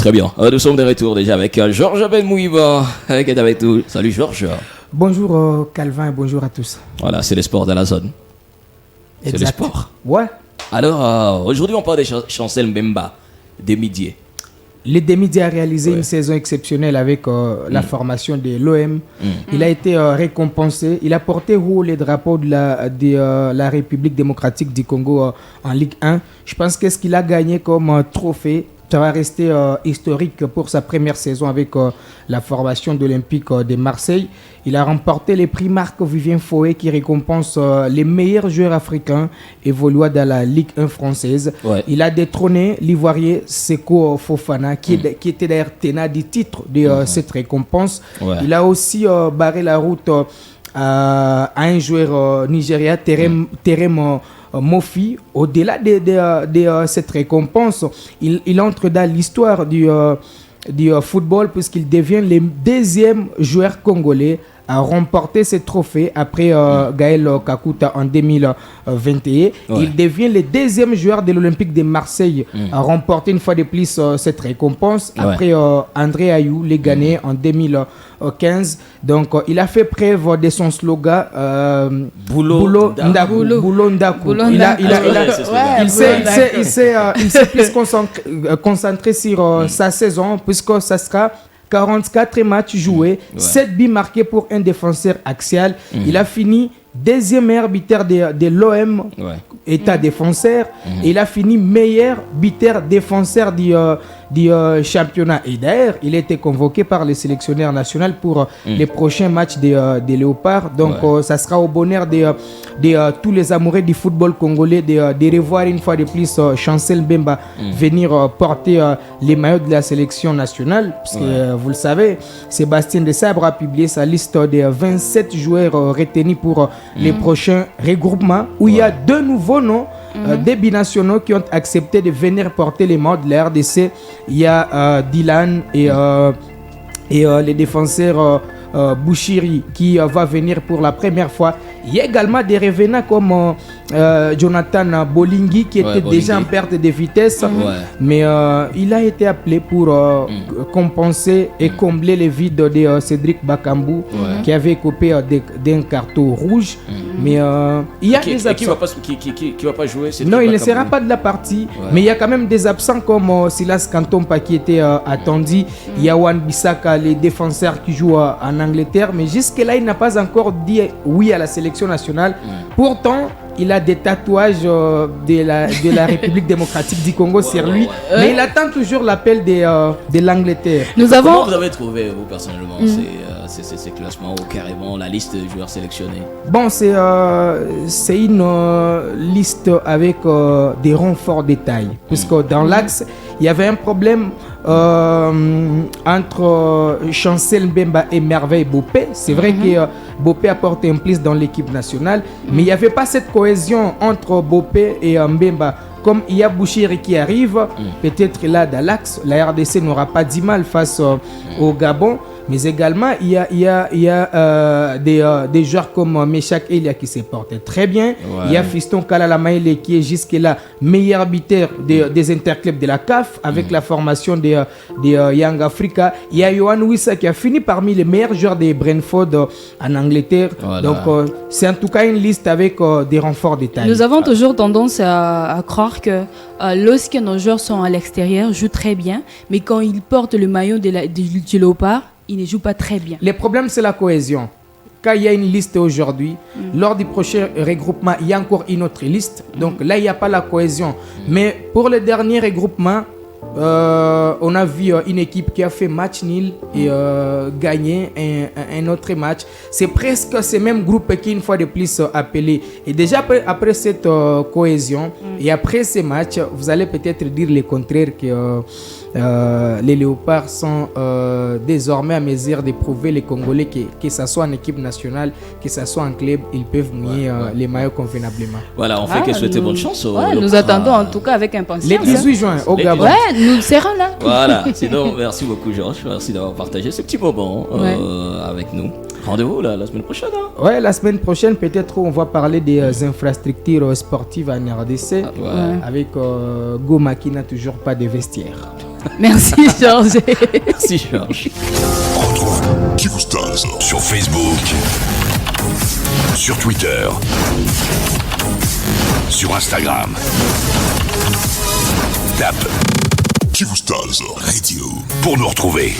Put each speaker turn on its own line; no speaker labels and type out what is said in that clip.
Très bien. Nous sommes de retour déjà avec Georges Ben Mouiba qui est avec nous. Salut Georges.
Bonjour Calvin et bonjour à tous.
Voilà, c'est le sport de la zone.
Exact.
C'est le sport.
Ouais.
Alors, aujourd'hui, on parle de Chancel Mbemba, des Midiers.
Le Demi-Dié a réalisé une saison exceptionnelle avec la formation de l'OM. Il a été récompensé. Il a porté haut les drapeaux de la République démocratique du Congo en Ligue 1. Je pense que ce qu'il a gagné comme trophée, ça va rester historique pour sa première saison avec la formation d'Olympique de Marseille. Il a remporté les prix Marc-Vivien Foé qui récompense les meilleurs joueurs africains évoluant dans la Ligue 1 française. Ouais. Il a détrôné l'Ivoirien Seko Fofana qui était d'ailleurs tenant du titre de cette récompense. Ouais. Il a aussi barré la route à un joueur nigérien, Terem Mofi. Au-delà de cette récompense, il entre dans l'histoire du football puisqu'il devient le deuxième joueur congolais à remporter ce trophée après Gaël Kakuta en 2021. Ouais. Il devient le deuxième joueur de l'Olympique de Marseille à remporter une fois de plus cette récompense après André Ayou, les Ghanéens, en 2015. Donc il a fait preuve de son slogan Boulot Ndaku. Il s'est plus concentré sur sa saison puisque ça sera 44 matchs joués, 7 buts marqués pour un défenseur axial. Il a fini deuxième meilleur buteur de l'OM, état défenseur. Et il a fini meilleur buteur défenseur du championnat. Et d'ailleurs, il a été convoqué par le sélectionneur national pour les prochains matchs des Léopards. Donc, ça sera au bonheur de tous les amoureux du football congolais de revoir une fois de plus Chancel Mbemba venir porter les maillots de la sélection nationale. Parce que, vous le savez, Sébastien Desabre a publié sa liste de 27 joueurs retenus pour les prochains regroupements où il y a deux nouveaux noms des binationaux qui ont accepté de venir porter les maillots de la RDC. Il y a Dylan et les défenseurs Bouchiri qui va venir pour la première fois. Il y a également des revenants comme Jonathan Bolingi qui était déjà en perte de vitesse, mais il a été appelé pour compenser et combler les vides de Cédric Bakambu qui avait coupé d'un carton rouge. Mais il y a des absents.
Qui va pas jouer?
Non, il ne sera pas de la partie, mais il y a quand même des absents comme Silas Kantompa qui était attendu. Il y a Wan Bissaka, les défenseurs qui jouent en Angleterre, mais jusque-là, il n'a pas encore dit oui à la sélection nationale. Pourtant, il a des tatouages de la République démocratique du Congo sur lui, mais il attend toujours l'appel de l'Angleterre.
Comment vous avez trouvé, vous, personnellement, ces classements ou carrément la liste de joueurs sélectionnés?
Bon, c'est une liste avec des renforts de taille, puisque dans l'axe, il y avait un problème entre Chancel Mbemba et Merveille Bopé. C'est vrai que Bopé a porté un plus dans l'équipe nationale, mais il n'y avait pas cette cohésion entre Bopé et Mbemba. Comme il y a Bouchiri qui arrive, peut-être là dans l'axe, la RDC n'aura pas du mal face au Gabon. Mais également, il y a des joueurs comme Meshak Elia qui se portent très bien. Il y a Fiston Kalalamaele qui est jusque-là meilleur buteur des interclubs de la CAF avec la formation de Young Africa. Il y a Yohan Wissa qui a fini parmi les meilleurs joueurs de Brentford en Angleterre. Voilà. Donc, c'est en tout cas une liste avec des renforts de taille.
Nous avons toujours tendance à croire que lorsque nos joueurs sont à l'extérieur, jouent très bien, mais quand ils portent le maillot du Léopard, ils ne jouent pas très bien.
Le problème, c'est la cohésion. Quand il y a une liste aujourd'hui, lors du prochain regroupement, il y a encore une autre liste. Donc là, il n'y a pas la cohésion. Mais pour le dernier regroupement, on a vu une équipe qui a fait match nul et gagné un autre match. C'est presque ce même groupe qui une fois de plus appelé. Et déjà après cette cohésion et après ces matchs, vous allez peut-être dire le contraire que les Léopards sont désormais à mesure de prouver les Congolais que ce soit en équipe nationale, que ce soit en club, ils peuvent mouiller les maillots convenablement.
Voilà, on fait que souhaiter bonne chance.
Nous attendons en tout cas avec impatience.
Les 18 juin au Gabon.
Nous serons là.
Voilà, sinon merci beaucoup Georges, merci d'avoir partagé ce petit moment avec nous. Rendez-vous la semaine prochaine.
Ouais, la semaine prochaine, peut-être on va parler des infrastructures sportives en RDC avec Goma qui n'a toujours pas de vestiaire.
Merci Georges.
Merci Georges.
Retrouve Kivu Stars sur Facebook, sur Twitter, sur Instagram. Tape Kivu Stars Radio pour nous retrouver.